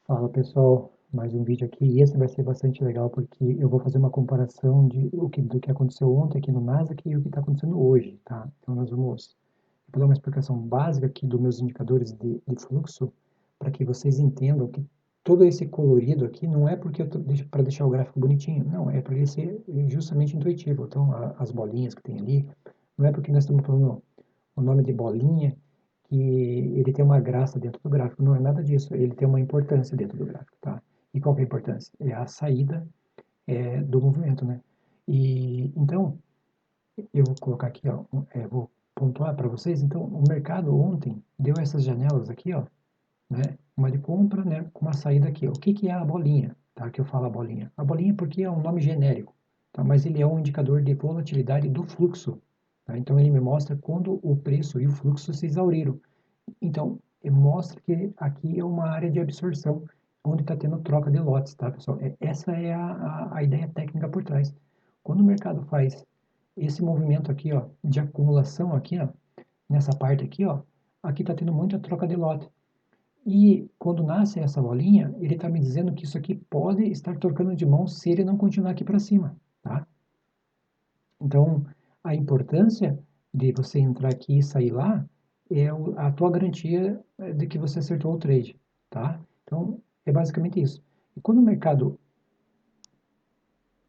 Fala pessoal, mais um vídeo aqui e esse vai ser bastante legal porque eu vou fazer uma comparação do que aconteceu ontem aqui no Nasdaq e o que está acontecendo hoje, tá? Então nós vamos vou dar uma explicação básica aqui dos meus indicadores de fluxo para que vocês entendam que todo esse colorido aqui não é porque eu para deixar o gráfico bonitinho, não, é para ele ser justamente intuitivo. Então as bolinhas que tem ali, não é porque nós estamos falando o nome de bolinha que ele tem uma graça dentro do gráfico. Não é nada disso. Ele tem uma importância dentro do gráfico, tá? E qual que é a importância? É a saída do movimento, né? E então eu vou colocar aqui, ó, vou pontuar para vocês. Então o mercado ontem deu essas janelas aqui, ó, né? Uma de compra, né? Com uma saída aqui. O que que é a bolinha? Tá? Que eu falo a bolinha. A bolinha porque é um nome genérico, tá? Mas ele é um indicador de volatilidade do fluxo. Tá? Então ele me mostra quando o preço e o fluxo se exauriram. Então, mostra que aqui é uma área de absorção, onde está tendo troca de lotes, tá, pessoal? Essa é a ideia técnica por trás. Quando o mercado faz esse movimento aqui, ó, de acumulação aqui, ó, nessa parte aqui, ó, aqui está tendo muita troca de lote. E quando nasce essa bolinha, ele está me dizendo que isso aqui pode estar trocando de mão se ele não continuar aqui para cima, tá? Então, a importância de você entrar aqui e sair lá é a tua garantia de que você acertou o trade, tá? Então, é basicamente isso. E quando o mercado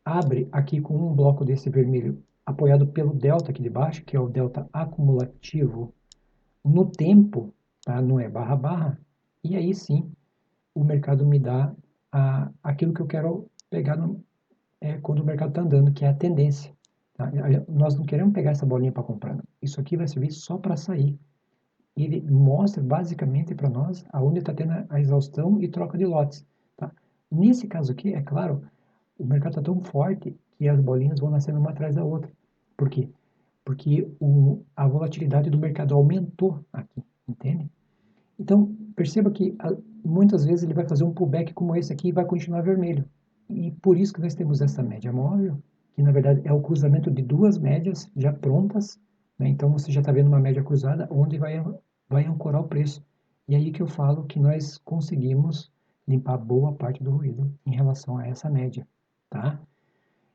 abre aqui com um bloco desse vermelho apoiado pelo delta aqui de baixo, que é o delta acumulativo no tempo, tá? Não é barra barra, e aí sim o mercado me dá aquilo que eu quero pegar quando o mercado está andando, que é a tendência. Tá? Nós não queremos pegar essa bolinha para comprar. Não. Isso aqui vai servir só para sair. Ele mostra basicamente para nós aonde está tendo a exaustão e troca de lotes. Tá? Nesse caso aqui, é claro, o mercado está tão forte que as bolinhas vão nascendo uma atrás da outra. Por quê? Porque a volatilidade do mercado aumentou aqui, entende? Então, perceba que muitas vezes ele vai fazer um pullback como esse aqui e vai continuar vermelho. E por isso que nós temos essa média móvel, que na verdade é o cruzamento de duas médias já prontas, né? Então você já está vendo uma média cruzada onde vai ancorar o preço. E aí que eu falo que nós conseguimos limpar boa parte do ruído em relação a essa média, tá?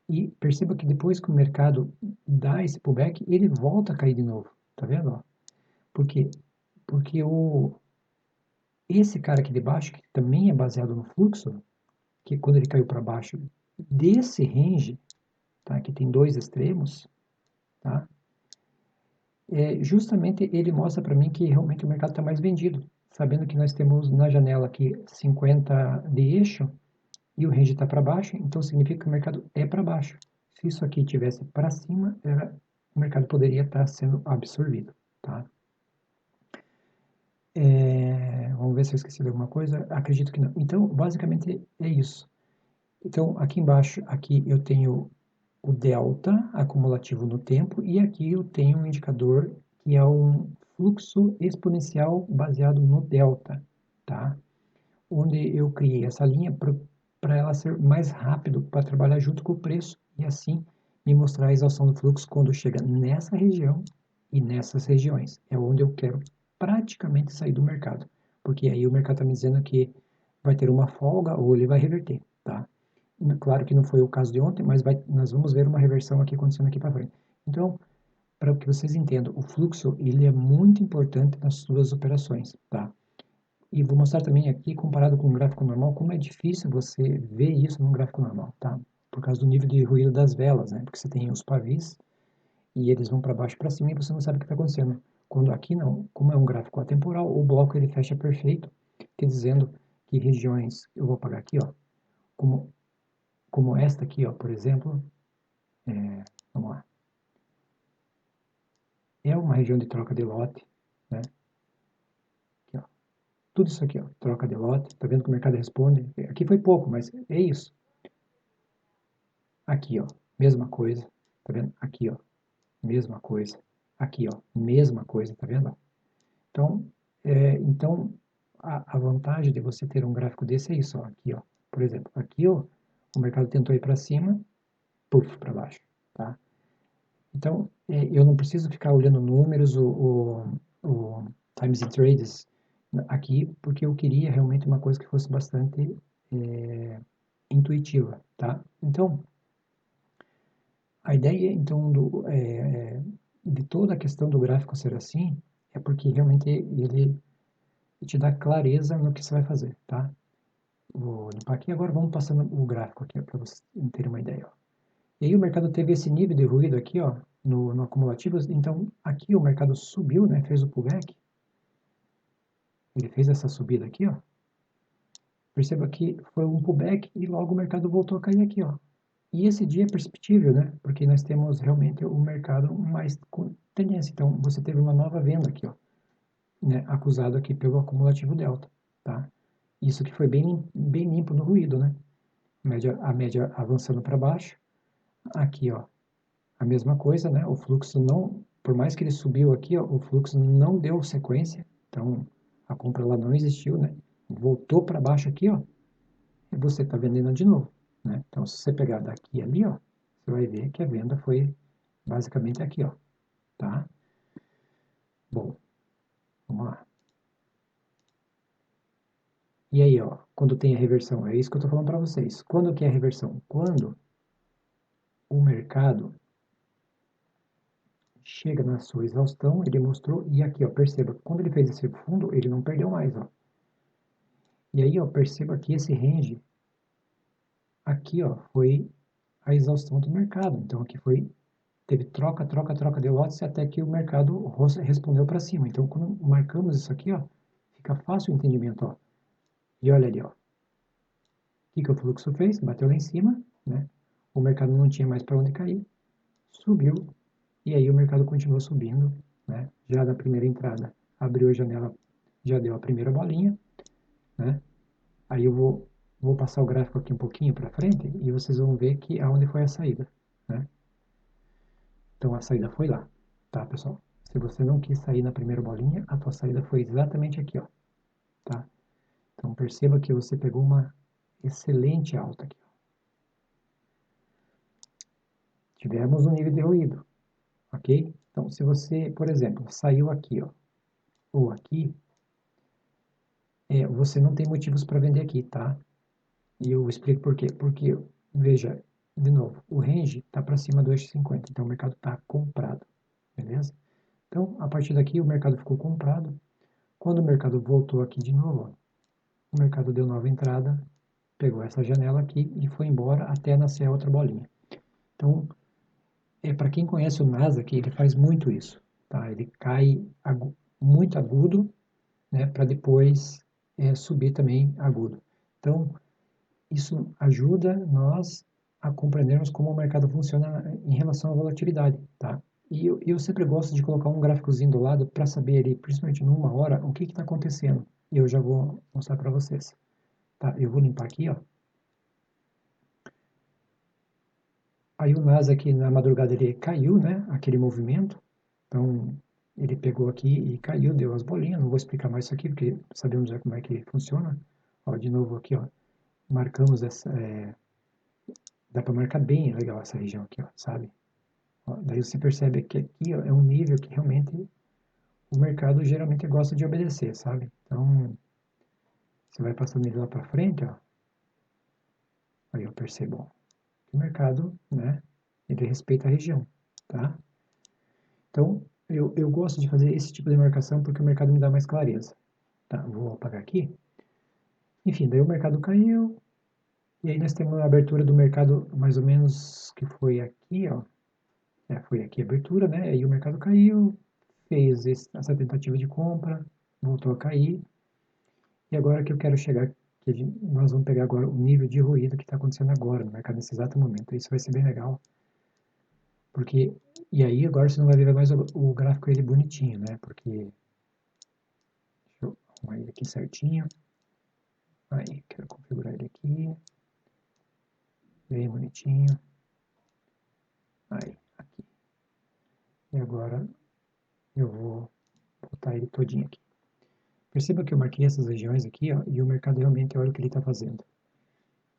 E perceba que depois que o mercado dá esse pullback, ele volta a cair de novo, tá vendo? Por quê? Porque esse cara aqui de baixo, que também é baseado no fluxo, que quando ele caiu para baixo desse range, tá, que tem dois extremos, tá, justamente ele mostra para mim que realmente o mercado está mais vendido, sabendo que nós temos na janela aqui 50 de eixo e o range está para baixo, então significa que o mercado é para baixo. Se isso aqui tivesse para cima, o mercado poderia estar sendo absorvido, tá? Vamos ver se eu esqueci de alguma coisa. Acredito que não. Então, basicamente é isso. Então, aqui embaixo, aqui eu tenho o delta acumulativo no tempo e aqui eu tenho um indicador que é um fluxo exponencial baseado no delta, tá? Onde eu criei essa linha para ela ser mais rápido para trabalhar junto com o preço e assim me mostrar a exaustão do fluxo quando chega nessa região e nessas regiões. É onde eu quero praticamente sair do mercado, porque aí o mercado está me dizendo que vai ter uma folga ou ele vai reverter, tá? Claro que não foi o caso de ontem, mas nós vamos ver uma reversão aqui acontecendo aqui para frente. Então, para que vocês entendam, o fluxo ele é muito importante nas suas operações, tá? E vou mostrar também aqui, comparado com o gráfico normal, como é difícil você ver isso num gráfico normal, tá? Por causa do nível de ruído das velas, né? Porque você tem os pavis e eles vão para baixo e para cima e você não sabe o que está acontecendo. Quando aqui não, como é um gráfico atemporal, o bloco ele fecha perfeito, te dizendo que regiões, eu vou apagar aqui, ó, como, como esta aqui, ó, por exemplo, vamos lá, é uma região de troca de lote, né? Aqui, ó. Tudo isso aqui, ó, troca de lote, tá vendo que o mercado responde? Aqui foi pouco, mas é isso. Aqui, ó, mesma coisa, tá vendo? Aqui, ó, mesma coisa. Aqui, ó, mesma coisa, tá vendo? Então, então a vantagem de você ter um gráfico desse é isso, ó, aqui, ó. Por exemplo, aqui, ó, o mercado tentou ir para cima, puf, para baixo, tá? Então, eu não preciso ficar olhando números, o Times and Trades, aqui porque eu queria realmente uma coisa que fosse bastante intuitiva, tá? Então, a ideia então de toda a questão do gráfico ser assim é porque realmente ele te dá clareza no que você vai fazer, tá? Vou limpar aqui agora, vamos passando o gráfico aqui para vocês terem uma ideia. Ó. E aí o mercado teve esse nível de ruído aqui, ó, no acumulativo, então aqui o mercado subiu, né, fez o pullback, ele fez essa subida aqui, ó. Perceba que foi um pullback e logo o mercado voltou a cair aqui, ó. E esse dia é perceptível, né? Porque nós temos realmente o mercado mais com tendência. Então, você teve uma nova venda aqui, ó, né? Acusado aqui pelo acumulativo delta, tá? Isso que foi bem limpo no ruído, né? A média avançando para baixo. Aqui, ó, a mesma coisa, né? O fluxo não, por mais que ele subiu aqui, ó, o fluxo não deu sequência. Então, a compra lá não existiu, né? Voltou para baixo aqui, ó, e você está vendendo de novo, né? Então, se você pegar daqui e ali, ó, você vai ver que a venda foi basicamente aqui, ó, tá? Bom, vamos lá. E aí, ó, quando tem a reversão, é isso que eu estou falando para vocês. Quando que é a reversão? Quando o mercado chega na sua exaustão, ele mostrou, e aqui, ó, perceba, quando ele fez esse fundo, ele não perdeu mais, ó. E aí, ó, perceba que esse range, aqui, ó, foi a exaustão do mercado. Então, aqui teve troca de lotes até que o mercado respondeu para cima. Então, quando marcamos isso aqui, ó, fica fácil o entendimento, ó. E olha ali, ó. O que o fluxo fez? Bateu lá em cima, né? O mercado não tinha mais para onde cair, subiu, e aí o mercado continuou subindo, né? Já na primeira entrada, abriu a janela, já deu a primeira bolinha, né? Aí vou passar o gráfico aqui um pouquinho para frente e vocês vão ver que aonde foi a saída, né? Então a saída foi lá, tá, pessoal? Se você não quis sair na primeira bolinha, a tua saída foi exatamente aqui, ó, tá? Então perceba que você pegou uma excelente alta aqui. Ó. Tivemos um nível de ruído, ok? Então se você, por exemplo, saiu aqui, ó, ou aqui, você não tem motivos para vender aqui, tá? E eu explico por quê. Porque, veja, de novo, o range está para cima do eixo 50, então o mercado está comprado, beleza? Então, a partir daqui, o mercado ficou comprado. Quando o mercado voltou aqui de novo, ó, o mercado deu nova entrada, pegou essa janela aqui e foi embora até nascer a outra bolinha. Então, para quem conhece o Nasdaq, ele faz muito isso, tá? Ele cai muito agudo, né, para depois subir também agudo. Então, isso ajuda nós a compreendermos como o mercado funciona em relação à volatilidade, tá? E eu sempre gosto de colocar um gráficozinho do lado para saber ali, principalmente numa hora, o que está acontecendo. E eu já vou mostrar para vocês. Tá? Eu vou limpar aqui, ó. Aí o Nasdaq na madrugada ele caiu, né? Aquele movimento. Então ele pegou aqui e caiu, deu as bolinhas. Não vou explicar mais isso aqui porque sabemos já como é que funciona. Ó, de novo aqui, ó. Marcamos essa, dá para marcar bem legal essa região aqui, ó, sabe? Ó, daí você percebe que aqui ó, é um nível que realmente o mercado geralmente gosta de obedecer, sabe? Então você vai passando ele lá para frente, ó. Aí eu percebo ó, que o mercado, né? Ele respeita a região, tá? Então, eu gosto de fazer esse tipo de marcação porque o mercado me dá mais clareza. Tá, vou apagar aqui. Enfim, daí o mercado caiu, e aí nós temos a abertura do mercado mais ou menos que foi aqui, ó. Foi aqui a abertura, né? Aí o mercado caiu, fez essa tentativa de compra, voltou a cair. E agora que eu quero chegar, nós vamos pegar agora o nível de ruído que está acontecendo agora no mercado nesse exato momento. Isso vai ser bem legal, porque e aí agora você não vai ver mais o gráfico ele bonitinho, né? Porque deixa eu arrumar ele aqui certinho. Aí, quero configurar ele aqui. Bem bonitinho. Aí, aqui. E agora eu vou botar ele todinho aqui. Perceba que eu marquei essas regiões aqui, ó, e o mercado realmente olha o que ele está fazendo.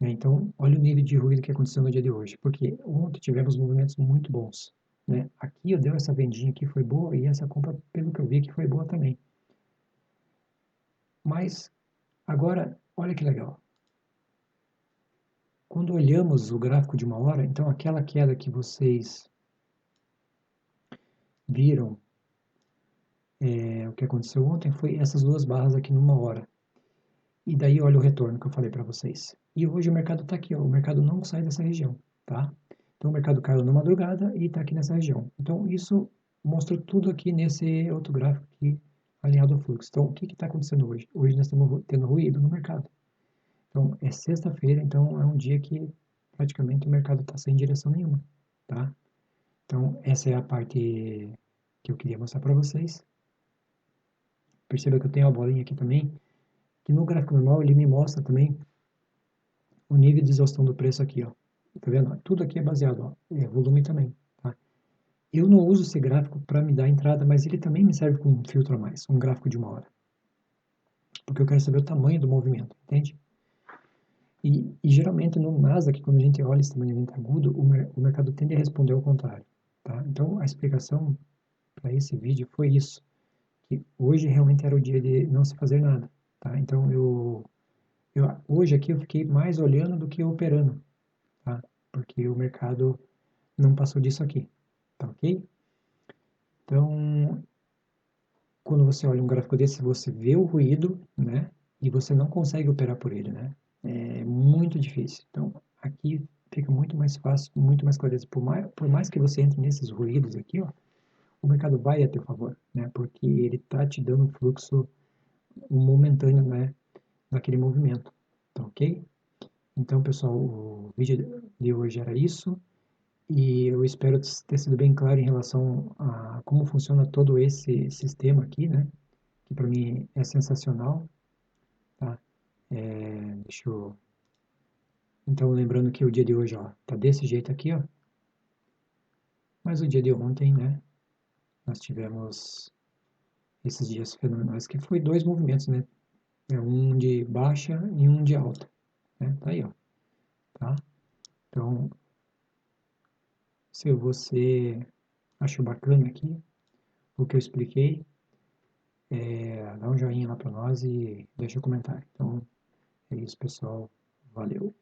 Né? Então, olha o nível de ruído que aconteceu no dia de hoje, porque ontem tivemos movimentos muito bons. Né? Aqui eu dei essa vendinha aqui, foi boa, e essa compra, pelo que eu vi, que foi boa também. Mas agora, olha que legal. Quando olhamos o gráfico de uma hora, então aquela queda que vocês viram, o que aconteceu ontem foi essas duas barras aqui numa hora. E daí olha o retorno que eu falei para vocês. E hoje o mercado está aqui, ó, o mercado não sai dessa região, tá? Então o mercado caiu na madrugada e está aqui nessa região. Então isso mostra tudo aqui nesse outro gráfico aqui alinhado ao fluxo. Então o que está acontecendo hoje? Hoje nós estamos tendo ruído no mercado. Então é sexta-feira, então é um dia que praticamente o mercado está sem direção nenhuma, tá? Então essa é a parte que eu queria mostrar para vocês. Perceba que eu tenho a bolinha aqui também, que no gráfico normal ele me mostra também o nível de exaustão do preço aqui, ó. Tá vendo? Tudo aqui é baseado, ó, volume também, tá? Eu não uso esse gráfico para me dar entrada, mas ele também me serve como um filtro a mais, um gráfico de uma hora. Porque eu quero saber o tamanho do movimento, entende? E geralmente no Nasdaq, quando a gente olha esse movimento agudo, o mercado tende a responder ao contrário, tá? Então a explicação para esse vídeo foi isso, que hoje realmente era o dia de não se fazer nada, tá? Então hoje aqui eu fiquei mais olhando do que operando, tá? Porque o mercado não passou disso aqui, tá ok? Então, quando você olha um gráfico desse, você vê o ruído, né? E você não consegue operar por ele, né? É muito difícil. Então, aqui fica muito mais fácil, muito mais clareza. Por mais que você entre nesses ruídos aqui, ó, o mercado vai a teu favor, né? Porque ele tá te dando um fluxo momentâneo, né? Daquele movimento, tá ok? Então, pessoal, o vídeo de hoje era isso. E eu espero ter sido bem claro em relação a como funciona todo esse sistema aqui, né? Que para mim é sensacional, tá? Deixa eu... Então, lembrando que o dia de hoje, ó, tá desse jeito aqui, ó. Mas o dia de ontem, né? Nós tivemos esses dias fenomenais, que foi dois movimentos, né? Um de baixa e um de alta, né? Tá aí, ó, tá? Então, se você achou bacana aqui o que eu expliquei, dá um joinha lá para nós e deixa um comentário. Então, é isso, pessoal. Valeu.